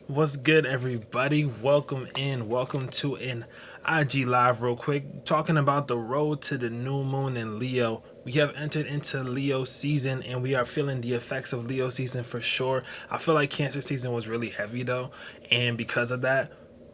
What's good, everybody? Welcome in. Welcome to an IG Live, real quick. Talking about the road to the new moon in Leo. We have entered into Leo season and we are feeling the effects of Leo season for sure. I feel like Cancer season was really heavy though, and because of that,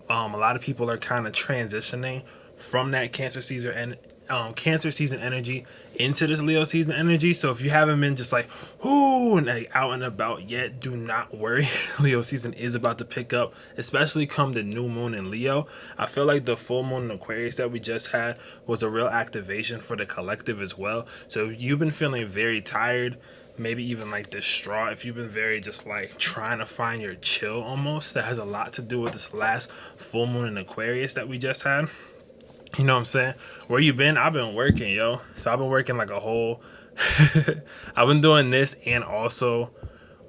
a lot of people are kind of transitioning from that Cancer season energy into this Leo season energy. So if you haven't been just like whoo and like out and about yet, do not worry. Leo season is about to pick up, especially come the new moon in Leo. I feel like the full moon in Aquarius that we just had was a real activation for the collective as well. So if you've been feeling very tired, maybe even like distraught, if you've been very just like trying to find your chill almost, that has a lot to do with this last full moon in Aquarius that we just had. You know what I'm saying? Where you been? I've been working, yo. So I've been working like a whole I've been doing this and also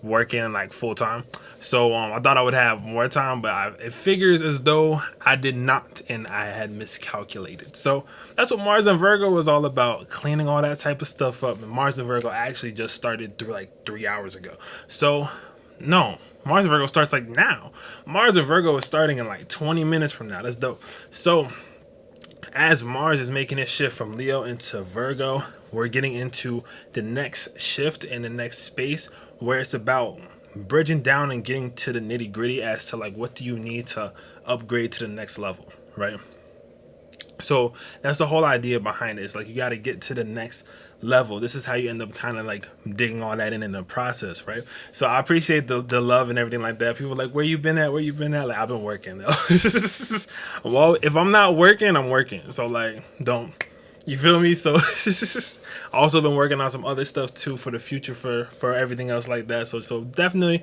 working like full time. So I thought I would have more time, but it figures as though I did not, and I had miscalculated. So that's what Mars and Virgo was all about, cleaning all that type of stuff up. And Mars and Virgo actually just started through like 3 hours ago. So no, Mars and Virgo starts like now. Mars and Virgo is starting in like 20 minutes from now. That's dope. So as Mars is making its shift from Leo into Virgo, we're getting into the next shift in the next space where it's about bridging down and getting to the nitty gritty as to like what do you need to upgrade to the next level, right? So that's the whole idea behind it. It's like you got to get to the next level. This is how you end up kind of like digging all that in the process, right? So I appreciate the love and everything like that. People are like, where you been at? Where you been at? Like, I've been working though. Well, if I'm not working, I'm working. So like, don't. You feel me? So also been working on some other stuff too for the future for everything else like that. So definitely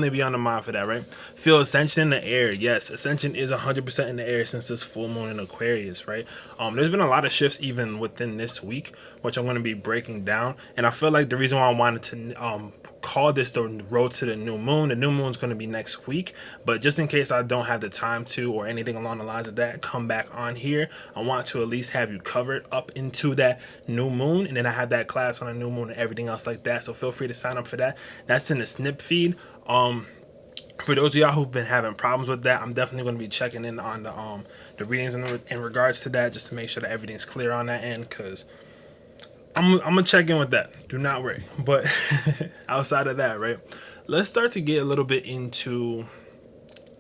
be on the mind for that, right? Feel ascension in the air. Yes, ascension is 100% in the air since this full moon in Aquarius, right? There's been a lot of shifts even within this week, which I'm going to be breaking down. And I feel like the reason why I wanted to call this the road to the new moon. The new moon's going to be next week, but just in case I don't have the time to or anything along the lines of that, come back on here. I want to at least have you covered up into that new moon, and then I have that class on the new moon and everything else like that. So feel free to sign up for that. That's in the snip feed. For those of y'all who've been having problems with that, I'm definitely going to be checking in on the readings in regards to that, just to make sure that everything's clear on that end, because I'm gonna check in with that. Do not worry. But outside of that, right? Let's start to get a little bit into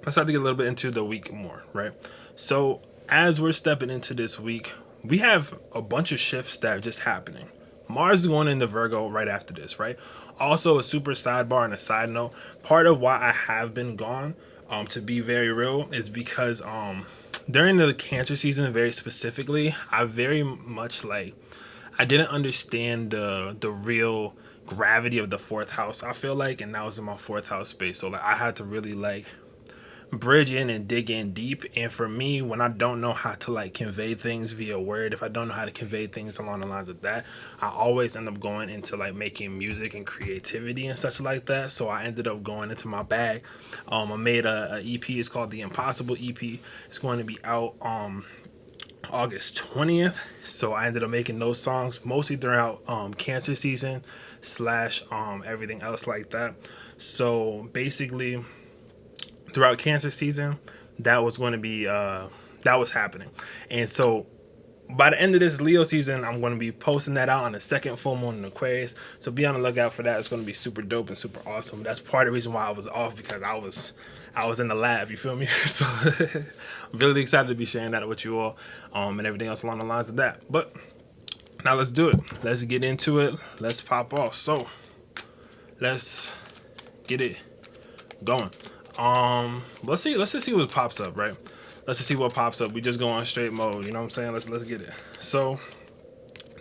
the week more, right? So as we're stepping into this week, we have a bunch of shifts that are just happening. Mars is going into Virgo right after this, right? Also, a super sidebar and a side note. Part of why I have been gone, to be very real, is because during the Cancer season, very specifically, I very much like I didn't understand the real gravity of the fourth house, I feel like, and that was in my fourth house space. So like I had to really like bridge in and dig in deep. And for me, when I don't know how to like convey things via word, if I don't know how to convey things along the lines of that, I always end up going into like making music and creativity and such like that. So I ended up going into my bag. I made a EP. It's called the Impossible EP. It's going to be out August 20th. So I ended up making those songs mostly throughout Cancer season slash everything else like that. So basically throughout Cancer season, that was going to be that was happening. And so by the end of this Leo season, I'm going to be posting that out on the second full moon in Aquarius. So be on the lookout for that. It's going to be super dope and super awesome. That's part of the reason why I was off, because I was in the lab, you feel me? So I'm really excited to be sharing that with you all, and everything else along the lines of that. But now let's do it. Let's get into it. Let's pop off. So let's get it going. Let's just see what pops up, right? Let's just see what pops up. We just go on straight mode, you know what I'm saying? Let's get it. So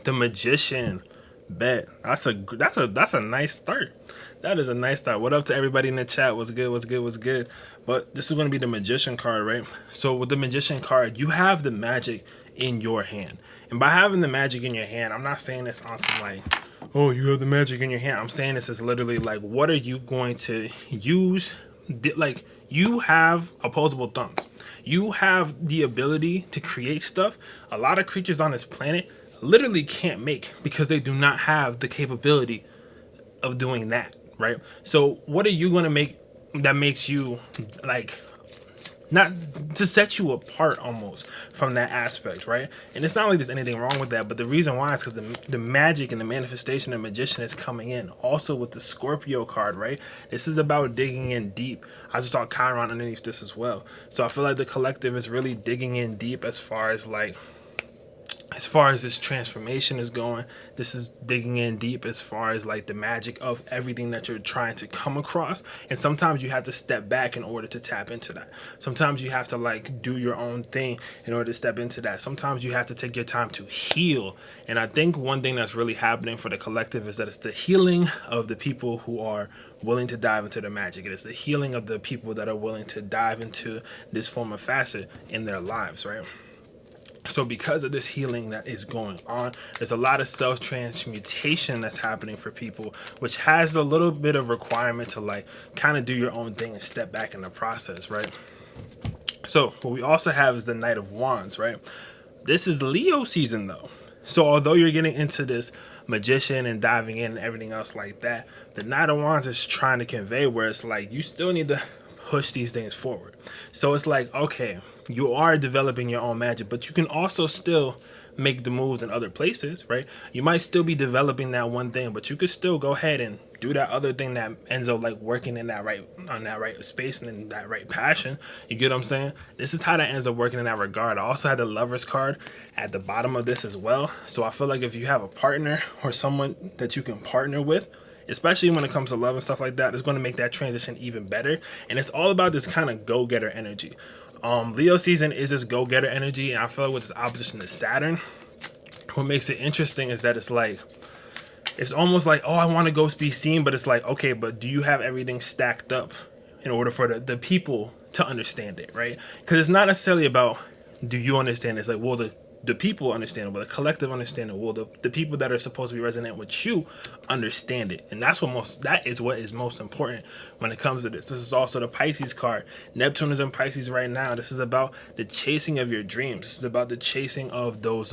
the Magician, bet. That's a nice start. That is a nice start. What up to everybody in the chat? What's good? But this is going to be the Magician card, right? So with the Magician card, you have the magic in your hand. And by having the magic in your hand, I'm not saying this on some like, oh, you have the magic in your hand. I'm saying this is literally like, what are you going to use? Like, you have opposable thumbs. You have the ability to create stuff a lot of creatures on this planet literally can't make, because they do not have the capability of doing that, right? So what are you going to make that makes you like not to set you apart almost from that aspect, right? And it's not like there's anything wrong with that, but the reason why is because the magic and the manifestation of magician is coming in. Also with the Scorpio card, right? This is about digging in deep. I just saw Chiron underneath this as well. So I feel like the collective is really digging in deep as far as this transformation is going. This is digging in deep as far as like the magic of everything that you're trying to come across. And sometimes you have to step back in order to tap into that. Sometimes you have to like do your own thing in order to step into that. Sometimes you have to take your time to heal. And I think one thing that's really happening for the collective is that it's the healing of the people who are willing to dive into the magic. It is the healing of the people that are willing to dive into this form of facet in their lives, right? So because of this healing that is going on, there's a lot of self-transmutation that's happening for people, which has a little bit of requirement to like kind of do your own thing and step back in the process, right? So what we also have is the Knight of Wands, right? This is Leo season though. So although you're getting into this magician and diving in and everything else like that, the Knight of Wands is trying to convey where it's like you still need to push these things forward. So it's like, okay, you are developing your own magic, but you can also still make the moves in other places, right? You might still be developing that one thing, but you could still go ahead and do that other thing that ends up like working in that right on that right space and in that right passion. You get what I'm saying? This is how that ends up working in that regard. I also had the Lover's card at the bottom of this as well. So I feel like if you have a partner or someone that you can partner with, especially when it comes to love and stuff like that, it's going to make that transition even better. And it's all about this kind of go-getter energy. Leo season is this go-getter energy, and I feel like with this opposition to Saturn, what makes it interesting is that it's like, it's almost like, oh, I want to go be seen, but it's like, okay, but do you have everything stacked up in order for the people to understand it, right? Because it's not necessarily about do you understand it. It's like, well, the people understand it, but the collective understand it. Well, the people that are supposed to be resonant with you understand it. And that is what is most important when it comes to this. This is also the Pisces card. Neptune is in Pisces right now. This is about the chasing of your dreams. This is about the chasing of those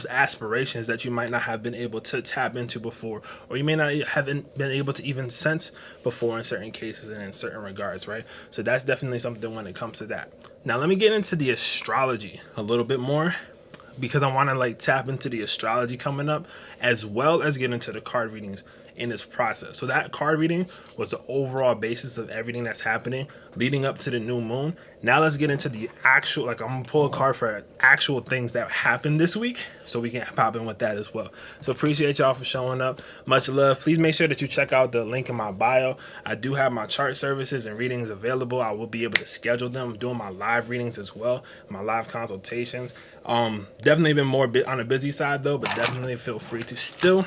aspirations that you might not have been able to tap into before, or you may not have been able to even sense before in certain cases and in certain regards, right? So that's definitely something when it comes to that. Now let me get into the astrology a little bit more, because I want to like tap into the astrology coming up as well as get into the card readings in this process. So that card reading was the overall basis of everything that's happening leading up to the new moon. Now let's get into the actual, like I'm gonna pull a card for actual things that happened this week so we can pop in with that as well. So appreciate y'all for showing up. Much love. Please make sure that you check out the link in my bio. I do have my chart services and readings available. I will be able to schedule them. I'm doing my live readings as well, my live consultations. Definitely been more on the busy side though, but definitely feel free to still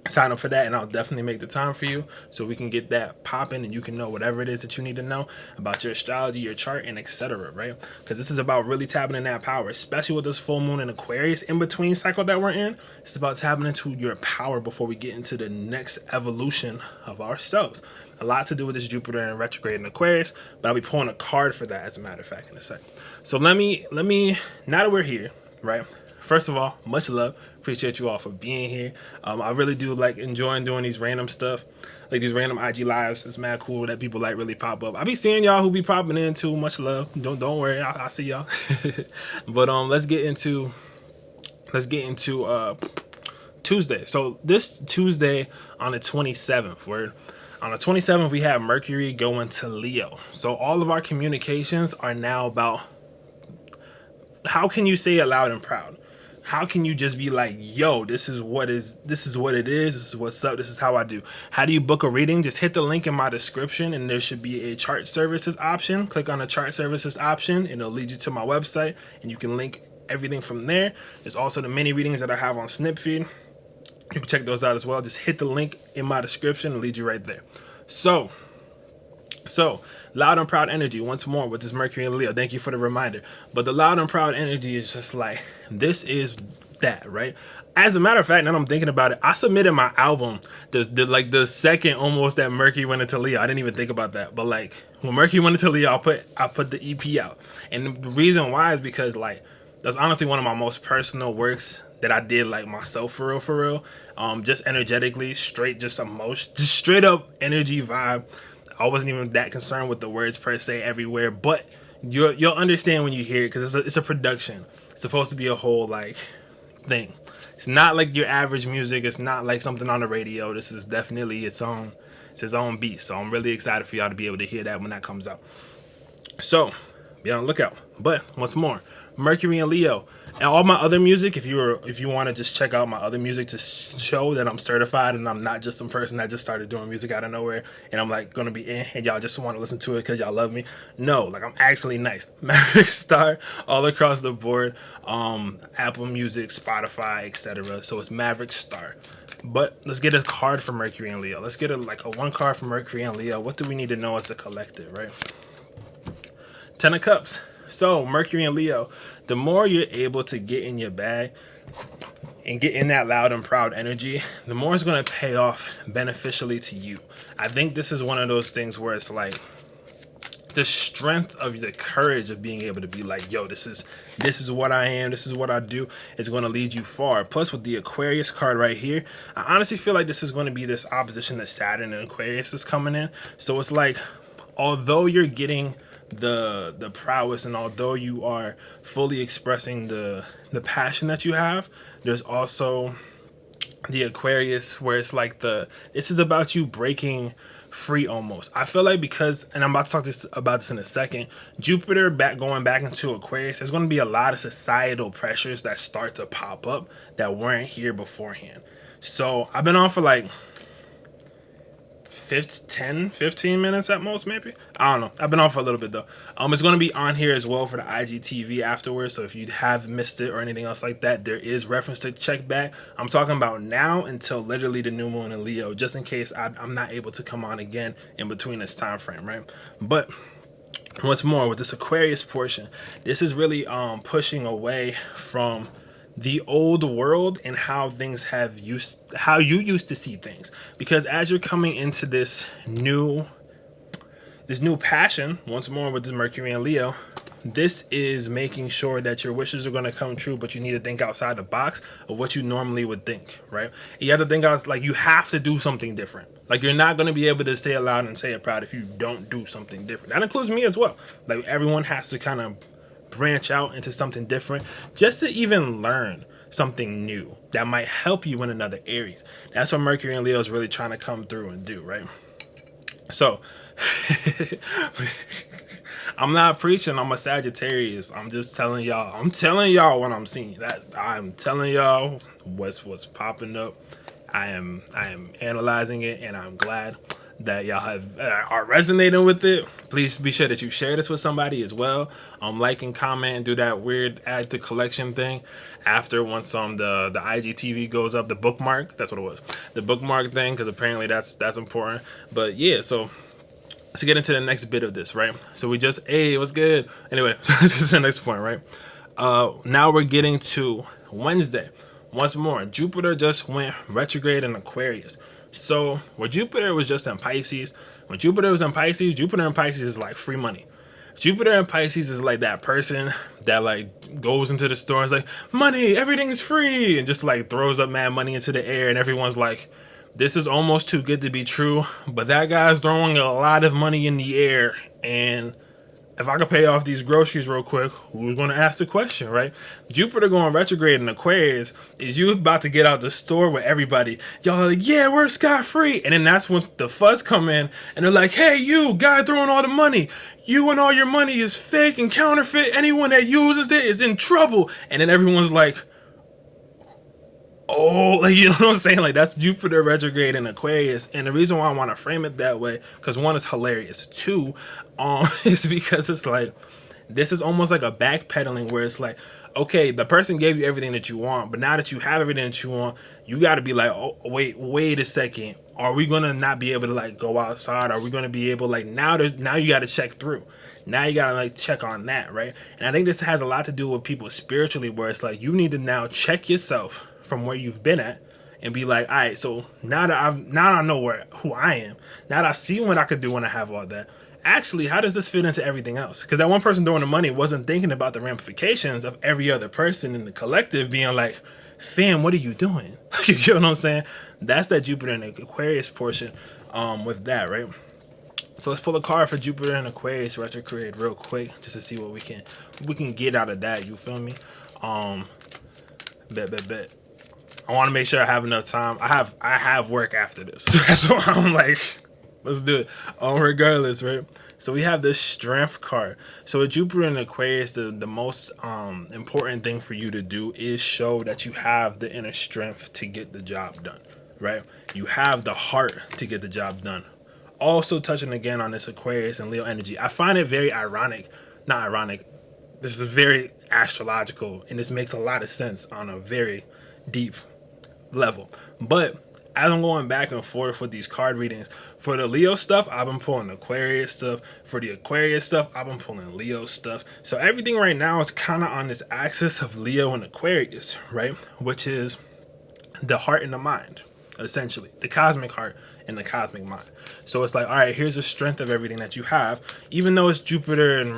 sign up for that, and I'll definitely make the time for you so we can get that popping and you can know whatever it is that you need to know about your astrology, your chart, and etc., right? Because this is about really tapping in that power, especially with this full moon in Aquarius in between cycle that we're in. It's about tapping into your power before we get into the next evolution of ourselves. A lot to do with this Jupiter in retrograde in Aquarius, but I'll be pulling a card for that as a matter of fact in a sec. So let me now that we're here, right? First of all, much love. Appreciate you all for being here. I really do like enjoying doing these random stuff, like these random IG lives. It's mad cool that people like really pop up. I be seeing y'all who be popping in too. Much love. Don't worry. I see y'all. But let's get into Tuesday. So this Tuesday on the 27th, on the 27th we have Mercury going to Leo. So all of our communications are now about how can you say it loud and proud? How can you just be like, yo, this is what it is, this is what's up, this is how I do. How do you book a reading? Just hit the link in my description and there should be a chart services option. Click on the chart services option and it'll lead you to my website and you can link everything from there. There's also the mini readings that I have on Snipfeed. You can check those out as well. Just hit the link in my description and lead you right there. So loud and proud energy once more with this Mercury and Leo. Thank you for the reminder. But the loud and proud energy is just like, this is that, right? As a matter of fact, now I'm thinking about it, I submitted my album the second almost that Mercury went into Leo. I didn't even think about that. But like when Mercury went into Leo, I put the EP out. And the reason why is because like that's honestly one of my most personal works that I did like myself for real. Just energetically, straight, just emotion, just straight up energy vibe. I wasn't even that concerned with the words per se everywhere, but you'll understand when you hear it because it's a production. It's supposed to be a whole like thing. It's not like your average music. It's not like something on the radio. This is definitely its own beat. So I'm really excited for y'all to be able to hear that when that comes out. So be on the lookout. But once more, Mercury and Leo, and all my other music. If you want to just check out my other music to show that I'm certified and I'm not just some person that just started doing music out of nowhere and I'm like gonna be in and y'all just want to listen to it because y'all love me. No, like I'm actually nice. Maverick star all across the board. Apple Music, Spotify, etc. So it's Maverick star. But let's get a card for Mercury and Leo. Let's get a one card for Mercury and Leo. What do we need to know as a collective, right? 10 of Cups. So Mercury and Leo, the more you're able to get in your bag and get in that loud and proud energy, the more it's going to pay off beneficially to you. I think this is one of those things where it's like the strength of the courage of being able to be like, yo, this is what I am, this is what I do, is going to lead you far. Plus with the Aquarius card right here, I honestly feel like this is going to be this opposition that Saturn and Aquarius is coming in. So it's like, although you're getting the prowess and although you are fully expressing the passion that you have, there's also the Aquarius where it's like this is about you breaking free almost. I feel like because, and I'm about to talk about this in a second, Jupiter going back into Aquarius, there's going to be a lot of societal pressures that start to pop up that weren't here beforehand. So I've been on for like 10, 15 minutes at most, maybe. I don't know. I've been on for a little bit though. It's going to be on here as well for the IGTV afterwards. So if you have missed it or anything else like that, there is reference to check back. I'm talking about now until literally the new moon in Leo, just in case I'm not able to come on again in between this time frame, right? But once more with this Aquarius portion, this is really pushing away from the old world and how you used to see things, because as you're coming into this new passion once more with this Mercury and Leo, this is making sure that your wishes are going to come true, but you need to think outside the box of what you normally would think, right? You have to think out, like you have to do something different. Like you're not going to be able to say it loud and say it proud if you don't do something different. That includes me as well. Like everyone has to kind of branch out into something different just to even learn something new that might help you in another area. That's what Mercury and Leo is really trying to come through and do, right? So I'm not preaching, I'm a Sagittarius. I'm just telling y'all what I'm seeing. That I'm telling y'all what's popping up. I am analyzing it, and I'm glad that y'all are resonating with it. Please be sure that you share this with somebody as well. Like and comment and do that weird add to collection thing after once the IGTV goes up, the bookmark. That's what it was, the bookmark thing, because apparently that's important. But yeah, so let's get into the next bit of this, right? So we just, hey, what's good? Anyway, so this is the next point, right? Now we're getting to Wednesday. Once more, Jupiter just went retrograde in Aquarius. So where Jupiter was just in Pisces, when Jupiter was in Pisces, Jupiter in Pisces is like free money. Jupiter in Pisces is like that person that like goes into the store and is like, money, everything is free, and just like throws up mad money into the air, and everyone's like, this is almost too good to be true, but that guy's throwing a lot of money in the air, and if I could pay off these groceries real quick, who's going to ask the question, right? Jupiter going retrograde in Aquarius is you about to get out the store with everybody. Y'all are like, yeah, we're scot-free. And then that's when the fuzz come in and they're like, hey, you guy throwing all the money. You and all your money is fake and counterfeit. Anyone that uses it is in trouble. And then everyone's like, oh, like, you know what I'm saying? Like, that's Jupiter retrograde in Aquarius. And the reason why I want to frame it that way, because one, is hilarious. Two, is because it's like, this is almost like a backpedaling where it's like, okay, the person gave you everything that you want, but now that you have everything that you want, you got to be like, oh, wait a second. Are we going to not be able to like go outside? Are we going to be able, like, now you got to check through. Now you got to like check on that, right? And I think this has a lot to do with people spiritually, where it's like, you need to now check yourself from where you've been at and be like, all right, so now I know who I am. Now that I see what I could do when I have all that. Actually, how does this fit into everything else? Because that one person throwing the money wasn't thinking about the ramifications of every other person in the collective being like, fam, what are you doing? You get what I'm saying? That's that Jupiter and Aquarius portion with that, right? So let's pull a card for Jupiter and Aquarius retrograde real quick, just to see what we can get out of that. You feel me? Um, bet. I want to make sure I have enough time. I have work after this. That's why I'm like, let's do it. Regardless, right? So we have this strength card. So with Jupiter and Aquarius, the most important thing for you to do is show that you have the inner strength to get the job done, right? You have the heart to get the job done. Also touching again on this Aquarius and Leo energy, I find it very ironic. Not ironic. This is very astrological, and this makes a lot of sense on a very deep level. But as I'm going back and forth with these card readings, for the Leo stuff, I've been pulling Aquarius stuff. For the Aquarius stuff, I've been pulling Leo stuff. So everything right now is kind of on this axis of Leo and Aquarius, right? Which is the heart and the mind, essentially. The cosmic heart and the cosmic mind. So it's like, all right, here's the strength of everything that you have. Even though it's Jupiter and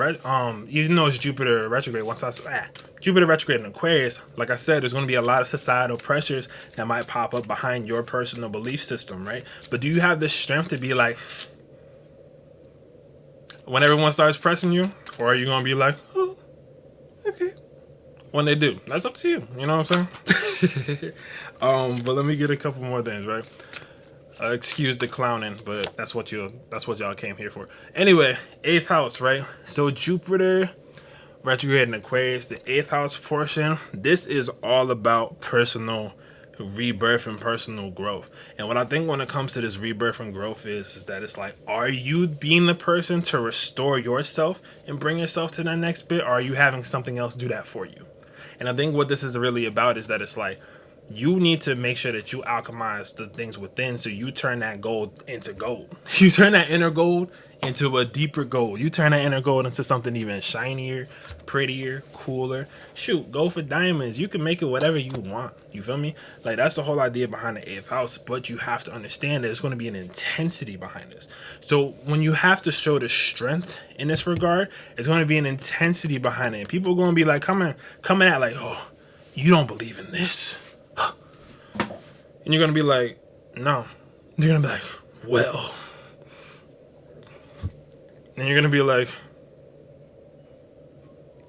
Jupiter retrograde, Jupiter retrograde in Aquarius, like I said, there's going to be a lot of societal pressures that might pop up behind your personal belief system, right? But do you have the strength to be like, when everyone starts pressing you, or are you going to be like, oh, okay, when they do? That's up to you. You know what I'm saying? But let me get a couple more things, right? Excuse the clowning, but that's what y'all came here for. Anyway, 8th house, right? So Jupiter retrograde in Aquarius, the 8th house portion, this is all about personal rebirth and personal growth. And what I think when it comes to this rebirth and growth is that it's like, are you being the person to restore yourself and bring yourself to that next bit, or are you having something else do that for you? And I think what this is really about is that it's like, you need to make sure that you alchemize the things within, so you turn that gold into gold. You turn that inner gold into a deeper gold. You turn that inner gold into something even shinier, prettier, cooler. Shoot, go for diamonds. You can make it whatever you want. You feel me? Like, that's the whole idea behind the 8th house. But you have to understand that there's going to be an intensity behind this. So when you have to show the strength in this regard, there's going to be an intensity behind it. People are going to be like coming at like, oh, you don't believe in this. And you're going to be like, no. You're going to be like, well. And you're going to be like,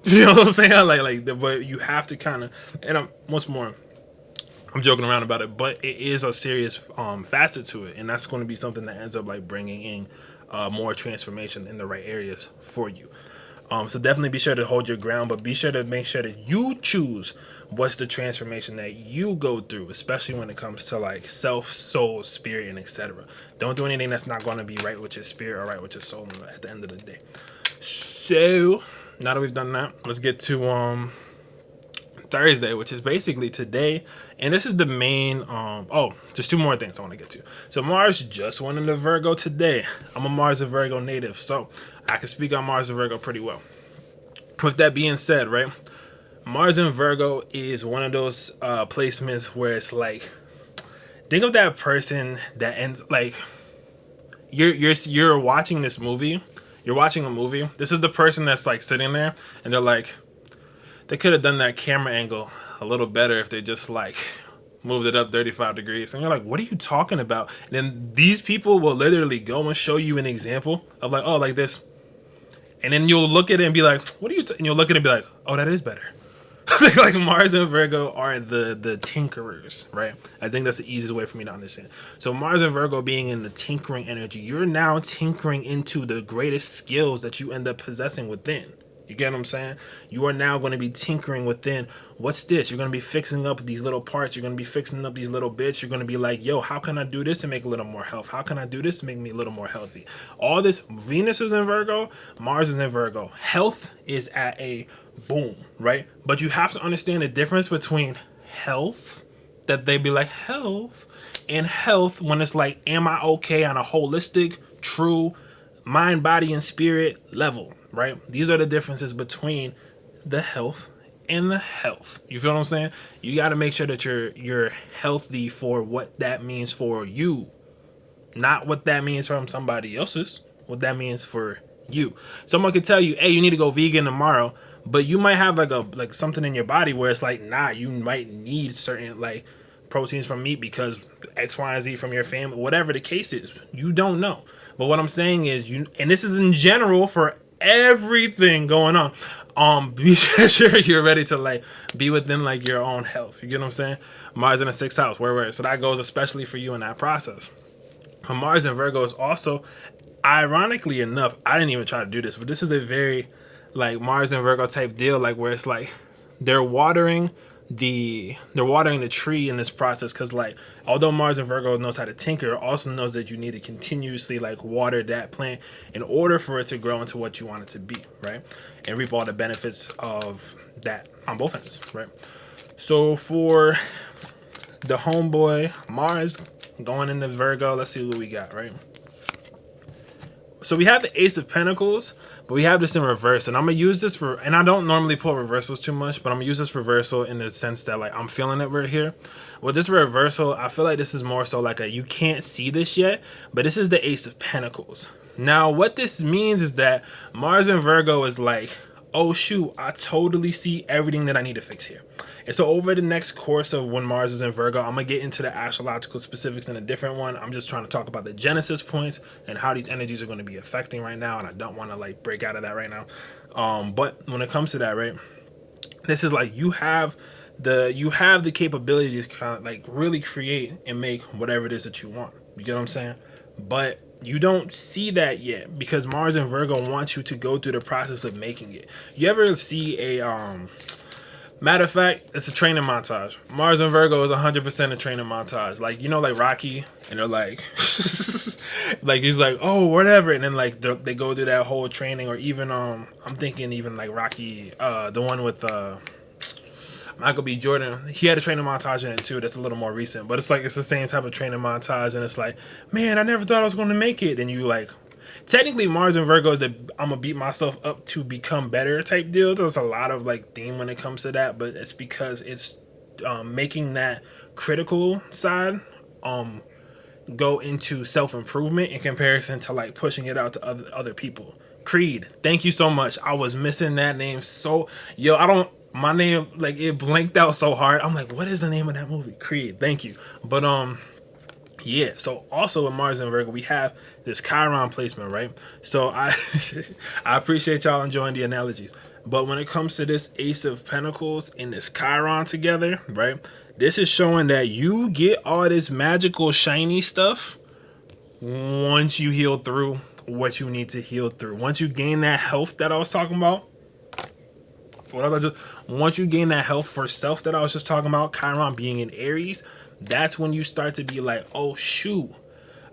you know what I'm saying? But you have to kind of, and once more, I'm joking around about it, but it is a serious facet to it. And that's going to be something that ends up like bringing in more transformation in the right areas for you. So definitely be sure to hold your ground, but be sure to make sure that you choose what's the transformation that you go through, especially when it comes to like self, soul, spirit, and etc. Don't do anything that's not going to be right with your spirit or right with your soul at the end of the day. So now that we've done that, let's get to Thursday, which is basically today. And this is the main just 2 more things I want to get to. So Mars just went into Virgo today. I'm a Mars and Virgo native, so I can speak on Mars and Virgo pretty well. With that being said, right, Mars and Virgo is one of those placements where it's like, think of that person that ends like you're watching this movie. You're watching a movie. This is the person that's like sitting there and they're like, they could have done that camera angle a little better if they just like moved it up 35 degrees. And you're like, what are you talking about? And then these people will literally go and show you an example of like, oh, like this. And then you'll look at it and be like, what are you? And you'll look at it and be like, oh, that is better. Like Mars and Virgo are the tinkerers, right? I think that's the easiest way for me to understand. So Mars and Virgo being in the tinkering energy, you're now tinkering into the greatest skills that you end up possessing within. You get what I'm saying? You are now going to be tinkering within. What's this? You're going to be fixing up these little parts. You're going to be fixing up these little bits. You're going to be like, yo, how can I do this to make a little more health? How can I do this to make me a little more healthy? All this, Venus is in Virgo, Mars is in Virgo. Health is at a boom, right? But you have to understand the difference between health, that they be like health, and health when it's like, am I okay on a holistic, true mind, body, and spirit level? Right? These are the differences between the health and the health. You feel what I'm saying? You got to make sure that you're healthy for what that means for you, not what that means from somebody else's. What that means for you. Someone could tell you, hey, you need to go vegan tomorrow, but you might have like something in your body where it's like, nah, you might need certain like proteins from meat because X, Y, and Z from your family, whatever the case is, you don't know. But what I'm saying is, and this is in general for everything going on. Be sure you're ready to like be within like your own health. You get what I'm saying? Mars in the 6th house, where so that goes especially for you in that process. But Mars in Virgo is also, ironically enough, I didn't even try to do this, but this is a very like Mars and Virgo type deal, like where it's like they're watering the tree in this process, because like although Mars and Virgo knows how to tinker, it also knows that you need to continuously like water that plant in order for it to grow into what you want it to be, right? And reap all the benefits of that on both ends, right? So for the homeboy Mars going into Virgo, let's see what we got, right? So we have the Ace of Pentacles, but we have this in reverse, and I'm gonna use this for, and I don't normally pull reversals too much, but I'm gonna use this reversal in the sense that like I'm feeling it right here. With this reversal, I feel like this is more so like a, you can't see this yet, but this is the Ace of Pentacles. Now what this means is that Mars in Virgo is like, oh shoot, I totally see everything that I need to fix here. And so over the next course of when Mars is in Virgo, I'm going to get into the astrological specifics in a different one. I'm just trying to talk about the genesis points and how these energies are going to be affecting right now. And I don't want to like break out of that right now. But when it comes to that, right, this is like you have the capability to kind of like really create and make whatever it is that you want. You get what I'm saying? But you don't see that yet because Mars in Virgo wants you to go through the process of making it. You ever see a matter of fact, it's a training montage. Mars and Virgo is 100% a training montage. Like, you know, like Rocky, and they're like, like he's like, oh, whatever, and then like they go through that whole training. Or even I'm thinking even like Rocky, the one with Michael B. Jordan, he had a training montage in it too. That's a little more recent, but it's like it's the same type of training montage, and it's like, man, I never thought I was going to make it. And you like, technically Mars and Virgo is that I'm gonna beat myself up to become better type deal. There's a lot of like theme when it comes to that, but it's because it's making that critical side go into self-improvement in comparison to like pushing it out to other people. Creed, thank you so much. I was missing that name. So my name, like, it blanked out so hard. I'm like, what is the name of that movie? Creed, thank you. But yeah, so also in Mars and Virgo, we have this Chiron placement, right? So I appreciate y'all enjoying the analogies. But when it comes to this Ace of Pentacles and this Chiron together, right? This is showing that you get all this magical shiny stuff once you heal through what you need to heal through. Once you gain that health that I was talking about, once you gain that health for self that I was just talking about, Chiron being in Aries, that's when you start to be like, oh shoot,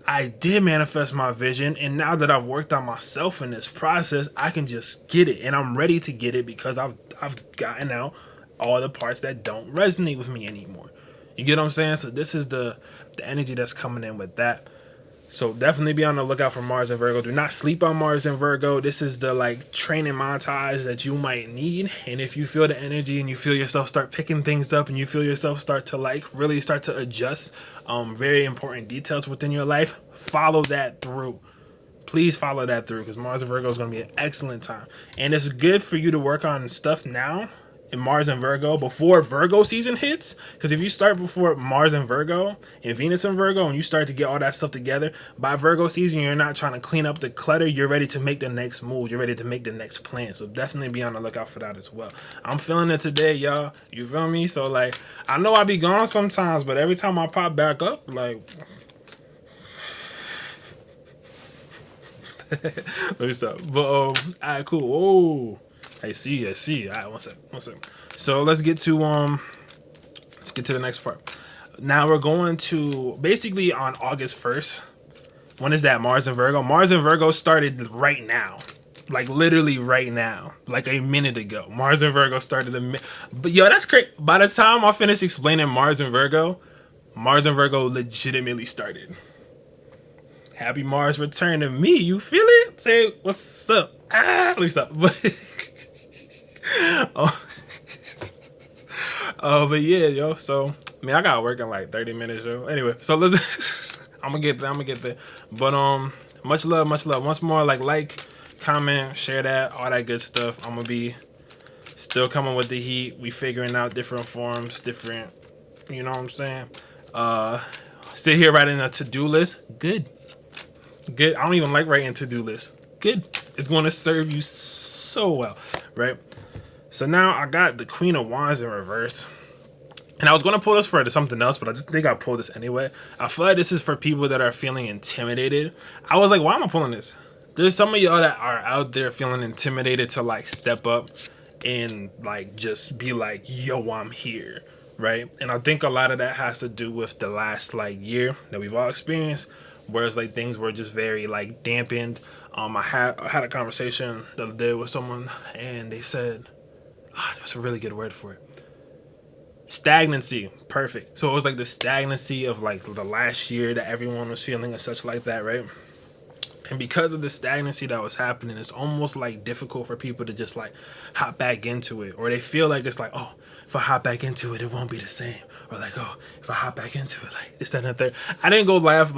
I did manifest my vision, and now that I've worked on myself in this process, I can just get it, and I'm ready to get it because I've gotten out all the parts that don't resonate with me anymore. You get what I'm saying? So this is the energy that's coming in with that. So definitely be on the lookout for Mars and Virgo. Do not sleep on Mars and Virgo. This is the like training montage that you might need. And if you feel the energy and you feel yourself start picking things up and you feel yourself start to like really start to adjust very important details within your life, follow that through. Please follow that through because Mars and Virgo is going to be an excellent time. And it's good for you to work on stuff now in Mars and Virgo before Virgo season hits, because if you start before Mars and Virgo and Venus and Virgo and you start to get all that stuff together by Virgo season, you're not trying to clean up the clutter, you're ready to make the next move, you're ready to make the next plan. So definitely be on the lookout for that as well. I'm feeling it today, y'all. You feel me? So like, I know I be gone sometimes, but every time I pop back up, like let me stop. But alright, cool. Oh, I see. All right, one second. So let's get to the next part. Now we're going to basically on August 1st. When is that? Mars and Virgo. Mars and Virgo started right now, like literally right now, like a minute ago. Mars and Virgo started but yo, that's crazy. By the time I finish explaining Mars and Virgo legitimately started. Happy Mars return to me. You feel it? Say what's up? Let me stop. But yeah, yo. So I mean, I got work in like 30 minutes, yo. Anyway, so let's. I'm gonna get there. But much love. Once more, like, comment, share that, all that good stuff. I'm gonna be still coming with the heat. We figuring out different forms, different. You know what I'm saying? Sit here writing a to-do list. Good. Good. I don't even like writing to-do lists. Good. It's going to serve you so well, right? So now I got the Queen of Wands in reverse. And I was going to pull this for something else, but I just think I pulled this anyway. I feel like this is for people that are feeling intimidated. I was like, why am I pulling this? There's some of y'all that are out there feeling intimidated to like step up and like just be like, yo, I'm here, right? And I think a lot of that has to do with the last like year that we've all experienced, whereas like things were just very like dampened. I had a conversation the other day with someone, and they said, that's a really good word for it. Stagnancy. Perfect. So it was like the stagnancy of like the last year that everyone was feeling and such like that, right? And because of the stagnancy that was happening, it's almost like difficult for people to just like hop back into it, or they feel like it's like, oh, if I hop back into it, it won't be the same, or like, oh, if I hop back into it, like this, that, and that. I didn't go live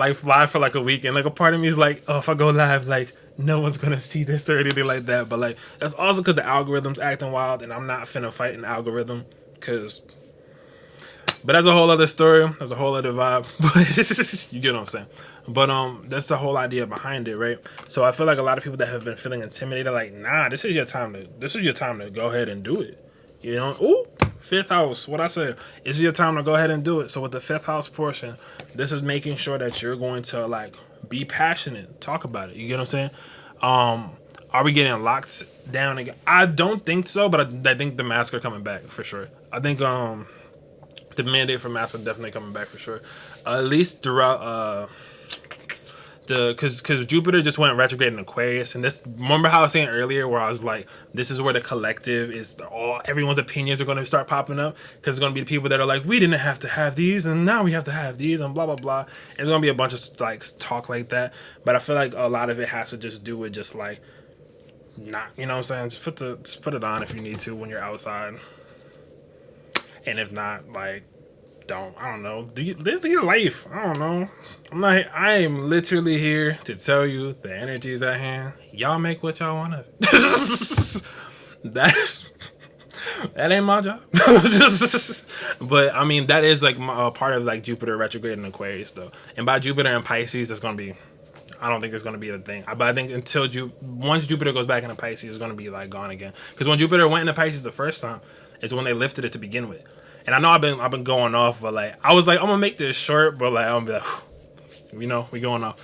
for like a week, and like a part of me is like, oh, if I go live, like no one's gonna see this or anything like that. But like that's also because the algorithm's acting wild, and I'm not finna fight an algorithm, because. But that's a whole other story. That's a whole other vibe. But you get what I'm saying. But that's the whole idea behind it, right? So I feel like a lot of people that have been feeling intimidated, like, nah, this is your time to go ahead and do it. You know? Ooh, fifth house. What I said. This is your time to go ahead and do it. So with the fifth house portion, this is making sure that you're going to like be passionate, talk about it. You get what I'm saying? Are we getting locked down again? I don't think so, but I think the masks are coming back for sure. I think the mandate for masks are definitely coming back for sure. At least throughout because Jupiter just went retrograde in Aquarius, and this, remember how I was saying earlier where I was like, this is where the collective is, all everyone's opinions are going to start popping up, because it's going to be the people that are like, we didn't have to have these and now we have to have these and blah blah blah. It's going to be a bunch of like talk like that, but I feel like a lot of it has to just do with just like not, you know what I'm saying, just put it on if you need to when you're outside, and if not, like, I don't know. Do you live your life? I don't know. I am literally here to tell you the energies at hand. Y'all make what y'all want of it. That ain't my job. But I mean, that is like part of like Jupiter retrograde in Aquarius though. And by Jupiter in Pisces, that's gonna be, I don't think it's gonna be a thing. But I think until once Jupiter goes back into Pisces, it's gonna be like gone again. Because when Jupiter went into Pisces the first time, it's when they lifted it to begin with. And I know I've been going off, but like I was like, I'm gonna make this short, but like I'm gonna be like, you know, we going off.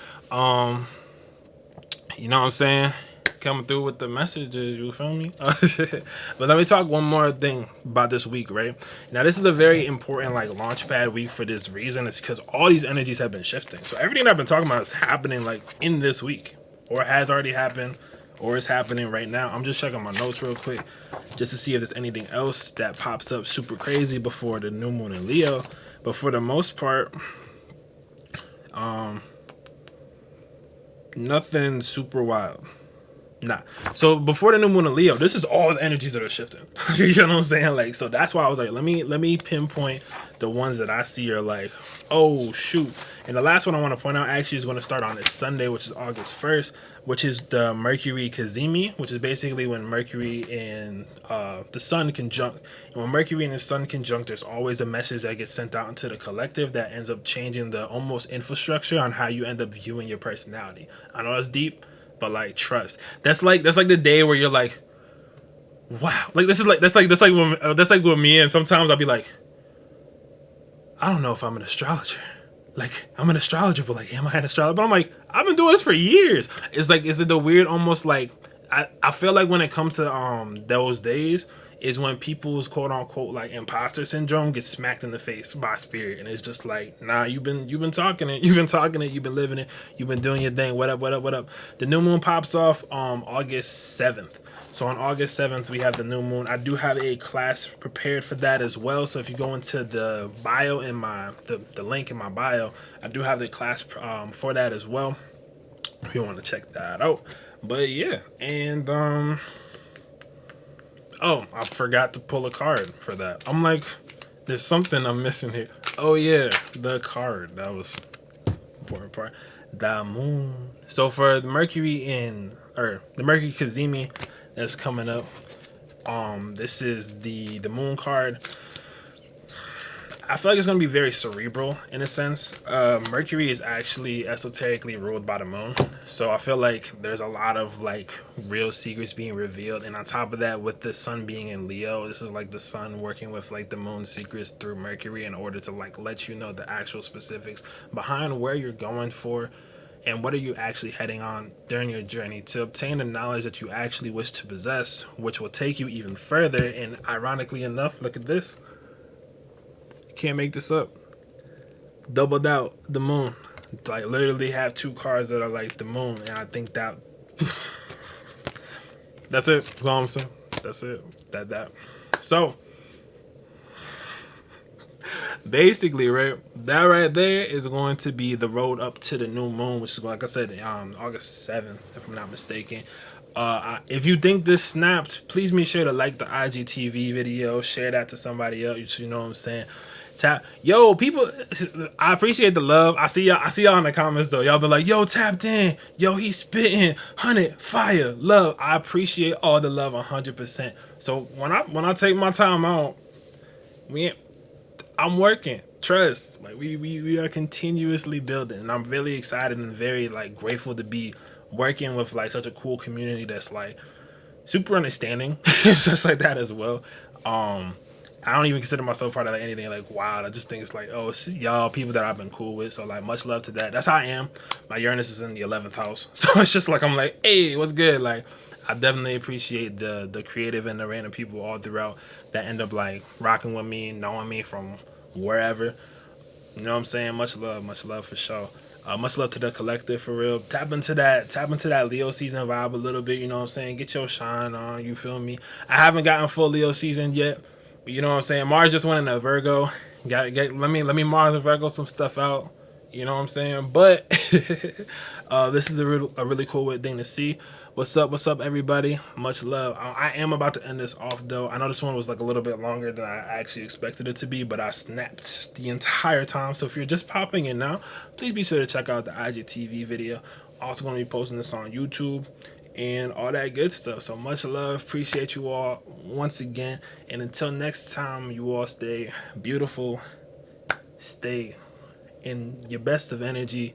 You know what I'm saying? Coming through with the messages, you feel me? But let me talk one more thing about this week, right? Now this is a very important like launch pad week for this reason. It's because all these energies have been shifting. So everything that I've been talking about is happening like in this week, or has already happened, or is happening right now. I'm just checking my notes real quick just to see if there's anything else that pops up super crazy before the new moon in Leo. But for the most part, nothing super wild. Nah. So before the new moon in Leo, this is all the energies that are shifting. You know what I'm saying? Like, so that's why I was like, let me pinpoint the ones that I see are like, oh shoot. And the last one I want to point out actually is going to start on this Sunday, which is August 1st, which is the Mercury Cazimi, which is basically when Mercury and the Sun conjunct. And when Mercury and the Sun conjunct, there's always a message that gets sent out into the collective that ends up changing the almost infrastructure on how you end up viewing your personality. I know that's deep, but like trust. That's like the day where you're like, wow. Like that's like with me, and sometimes I'll be like, I don't know if I'm an astrologer. Like, I'm an astrologer, but like, am I an astrologer? But I'm like, I've been doing this for years. It's like, is it the weird, almost like, I feel like when it comes to those days is when people's quote unquote like imposter syndrome gets smacked in the face by spirit, and it's just like, nah, you've been talking it, you've been living it, you've been doing your thing. What up? The new moon pops off August 7th. So on August 7th, we have the new moon. I do have a class prepared for that as well. So if you go into the bio in the link in my bio, I do have the class for that as well, if you want to check that out. But yeah, and oh, I forgot to pull a card for that. I'm like, there's something I'm missing here. Oh yeah, the card. That was the important part. The moon. So for the Mercury the Mercury Cazimi that's coming up, this is the moon card. I feel like it's going to be very cerebral in a sense. Mercury is actually esoterically ruled by the moon. So I feel like there's a lot of like real secrets being revealed. And on top of that, with the sun being in Leo, this is like the sun working with like the moon's secrets through Mercury in order to like let you know the actual specifics behind where you're going for and what are you actually heading on during your journey to obtain the knowledge that you actually wish to possess, which will take you even further. And ironically enough, look at this. Can't make this up. Doubled out the moon. Like literally have two cards that are like the moon, and I think that that's it. That's all I'm saying. That's it. That. So basically, right, that right there is going to be the road up to the new moon, which is like I said, August 7th, if I'm not mistaken. If you think this snapped, please make sure to like the IGTV video, share that to somebody else. You know what I'm saying? Yo, people, I appreciate the love. I see y'all in the comments though. Y'all be like, yo, tapped in. Yo, he's spitting. 100 fire love. I appreciate all the love 100%. So when I take my time out, I'm working. Trust. Like we are continuously building, and I'm really excited and very like grateful to be working with like such a cool community that's like super understanding. It's just like that as well. I don't even consider myself part of like anything like wild. I just think it's like, oh, it's y'all people that I've been cool with. So like much love to that. That's how I am. My Uranus is in the 11th house. So it's just like I'm like, hey, what's good? Like I definitely appreciate the creative and the random people all throughout that end up like rocking with me, knowing me from wherever. You know what I'm saying? Much love for sure. Much love to the collective for real. Tap into that Leo season vibe a little bit, you know what I'm saying? Get your shine on, you feel me? I haven't gotten full Leo season yet. But you know what I'm saying? Mars just went into Virgo. Let me Mars and Virgo some stuff out. You know what I'm saying? But this is a really cool thing to see. What's up, everybody? Much love. I am about to end this off, though. I know this one was like a little bit longer than I actually expected it to be, but I snapped the entire time. So if you're just popping in now, please be sure to check out the IGTV video. Also going to be posting this on YouTube and all that good stuff. So much love. Appreciate you all once again. And until next time, you all stay beautiful. Stay in your best of energy.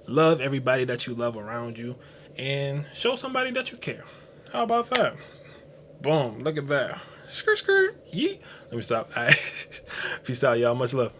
Love everybody that you love around you. And show somebody that you care. How about that? Boom. Look at that. Skirt, skirt. Yeet. Let me stop. All right. Peace out, y'all. Much love.